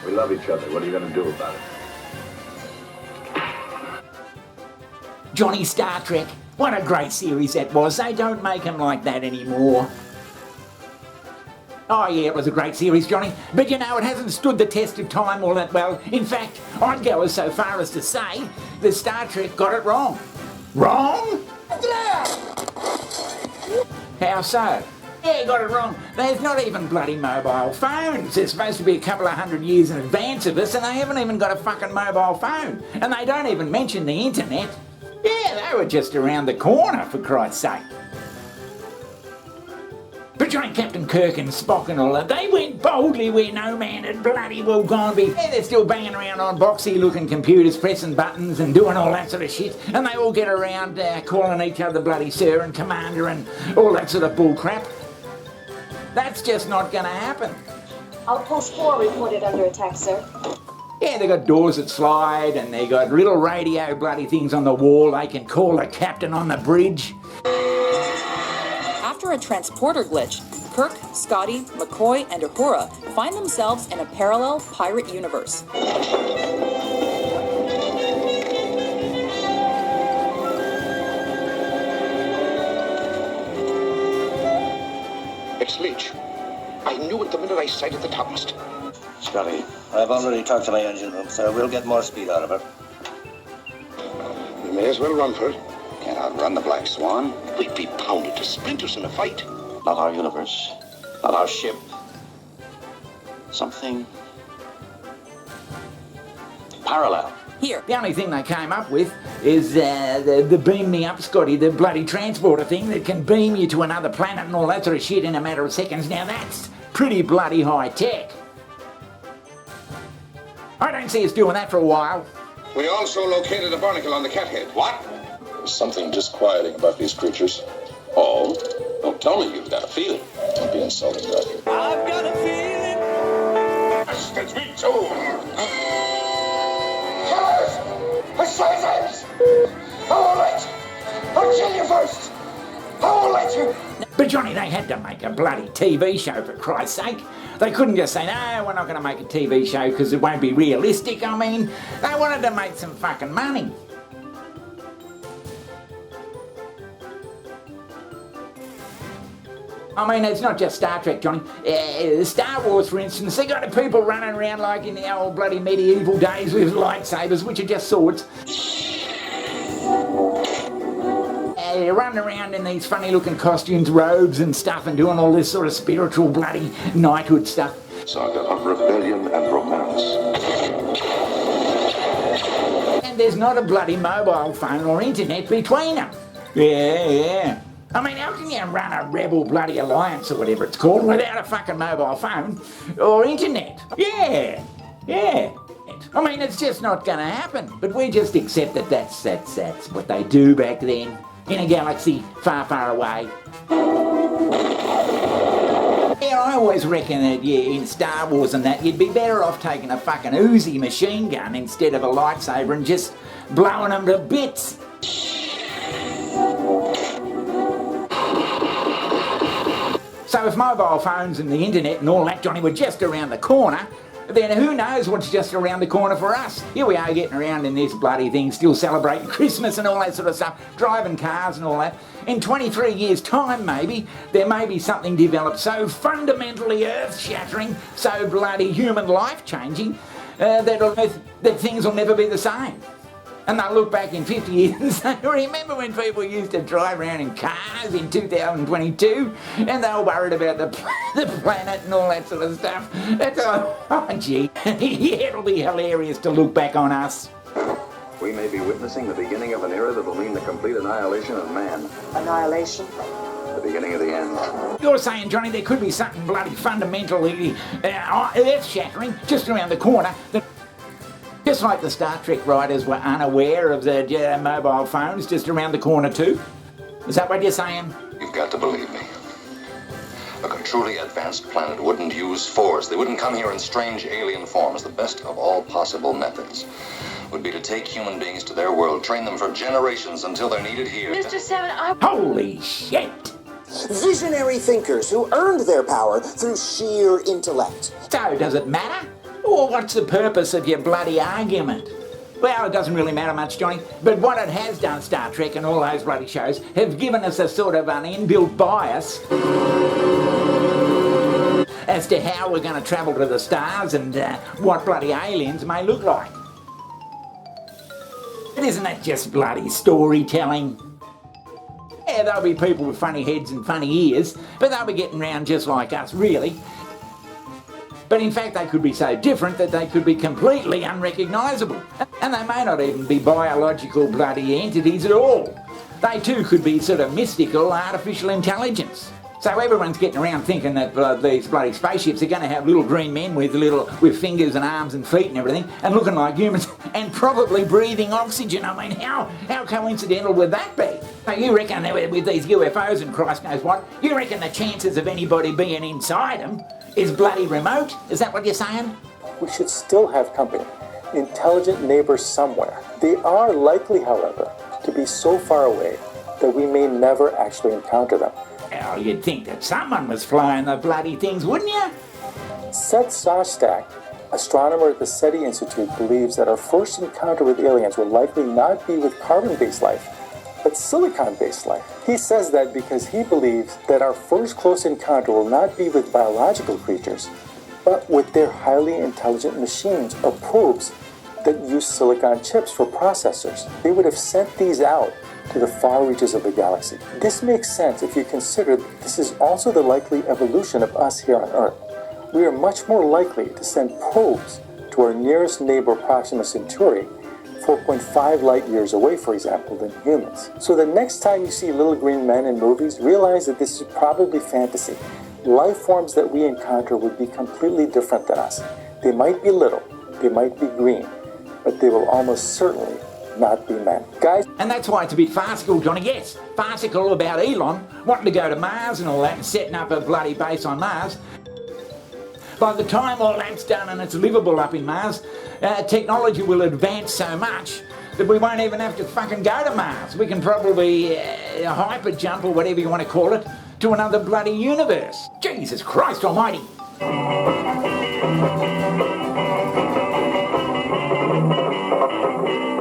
We love each other. What are you going to do about it? Johnny, Star Trek. What a great series that was. They don't make them like that anymore. Oh yeah, it was a great series, Johnny. But you know, it hasn't stood the test of time all that well. In fact, I'd go as so far as to say that Star Trek got it wrong. Wrong? How so? Yeah, got it wrong. There's not even bloody mobile phones. They're supposed to be a couple of 100 years in advance of us, and they haven't even got a fucking mobile phone. And they don't even mention the internet. Yeah, they were just around the corner, for Christ's sake. But Johnny, Captain Kirk and Spock and all that, they went boldly where no man had bloody well gone be. Yeah, they're still banging around on boxy-looking computers, pressing buttons and doing all that sort of shit. And they all get around calling each other bloody sir and commander and all that sort of bull crap. That's just not going to happen. Outpost 4 reported under attack, sir. Yeah, they got doors that slide and they got little radio bloody things on the wall. They can call the captain on the bridge. After a transporter glitch, Kirk, Scotty, McCoy, and Uhura find themselves in a parallel pirate universe. It's Leach. I knew it the minute I sighted the topmast. Scotty, I've already talked to my engine room, so we'll get more speed out of her. We may as well run for it. Can't outrun the Black Swan. We'd be pounded to splinters in a fight. Not our universe. Not our ship. Something parallel. Here. The only thing they came up with is the beam me up, Scotty, the bloody transporter thing that can beam you to another planet and all that sort of shit in a matter of seconds. Now that's pretty bloody high tech. I don't see us doing that for a while. We also located a barnacle on the cathead. What? There's something disquieting about these creatures. Oh? Don't tell me you've got a feeling. Don't be insulting, Doctor. I've got a feeling. It's me too. Killers! Assassins! I won't let you. I'll kill you first. I won't let you. But Johnny, they had to make a bloody TV show, for Christ's sake. They couldn't just say, no, we're not going to make a TV show because it won't be realistic. I mean, they wanted to make some fucking money. I mean, it's not just Star Trek, Johnny. Star Wars, for instance, they got people running around like in the old bloody medieval days with lightsabers, which are just swords. Running around in these funny-looking costumes, robes and stuff, and doing all this sort of spiritual bloody knighthood stuff. Saga of rebellion and romance. And there's not a bloody mobile phone or internet between them. Yeah. I mean, how can you run a rebel bloody alliance or whatever it's called without a fucking mobile phone or internet? Yeah. I mean, it's just not going to happen. But we just accept that that's what they do back then in a galaxy far, far away. Yeah, I always reckon that, in Star Wars and that, you'd be better off taking a fucking Uzi machine gun instead of a lightsaber and just blowing them to bits. So if mobile phones and the internet and all that, Johnny, were just around the corner, then who knows what's just around the corner for us? Here we are getting around in this bloody thing, still celebrating Christmas and all that sort of stuff, driving cars and all that. In 23 years' time, maybe, there may be something developed so fundamentally earth-shattering, so bloody human life-changing, that things will never be the same. And they'll look back in 50 years and say, remember when people used to drive around in cars in 2022 and they were worried about the planet and all that sort of stuff? That's gee. Yeah, it'll be hilarious to look back on us. We may be witnessing the beginning of an era that will mean the complete annihilation of man. Annihilation? The beginning of the end. You're saying, Johnny, there could be something bloody fundamentally earth-shattering just around the corner that... Just like the Star Trek writers were unaware of the mobile phones just around the corner too? Is that what you're saying? You've got to believe me. A truly advanced planet wouldn't use force. They wouldn't come here in strange alien forms. The best of all possible methods would be to take human beings to their world, train them for generations until they're needed here. Mr. Seven, Holy shit! Visionary thinkers who earned their power through sheer intellect. So, does it matter? Or what's the purpose of your bloody argument? Well, it doesn't really matter much, Johnny, but what it has done, Star Trek and all those bloody shows, have given us a sort of an inbuilt bias as to how we're going to travel to the stars and what bloody aliens may look like. But isn't that just bloody storytelling? Yeah, there'll be people with funny heads and funny ears, but they'll be getting round just like us, really. But in fact, they could be so different that they could be completely unrecognisable. And they may not even be biological bloody entities at all. They too could be sort of mystical artificial intelligence. So everyone's getting around thinking that these bloody spaceships are going to have little green men with fingers and arms and feet and everything, and looking like humans, and probably breathing oxygen. I mean, how coincidental would that be? So you reckon that with these UFOs and Christ knows what, you reckon the chances of anybody being inside them is bloody remote? Is that what you're saying? We should still have company, intelligent neighbors somewhere. They are likely, however, to be so far away that we may never actually encounter them. Well, you'd think that someone was flying the bloody things, wouldn't you? Seth Shostak, astronomer at the SETI Institute, believes that our first encounter with aliens will likely not be with carbon-based life, but silicon-based life. He says that because he believes that our first close encounter will not be with biological creatures, but with their highly intelligent machines or probes that use silicon chips for processors. They would have sent these out to the far reaches of the galaxy. This makes sense if you consider that this is also the likely evolution of us here on Earth. We are much more likely to send probes to our nearest neighbor Proxima Centauri, 4.5 light years away, for example, than humans. So the next time you see little green men in movies, realize that this is probably fantasy. Life forms that we encounter would be completely different than us. They might be little, they might be green, but they will almost certainly not be men. Guys? And that's why it's a bit farcical, Johnny. Yes, farcical about Elon wanting to go to Mars and all that and setting up a bloody base on Mars. By the time all that's done and it's livable up in Mars, technology will advance so much that we won't even have to fucking go to Mars. We can probably hyper jump, or whatever you want to call it, to another bloody universe. Jesus Christ almighty.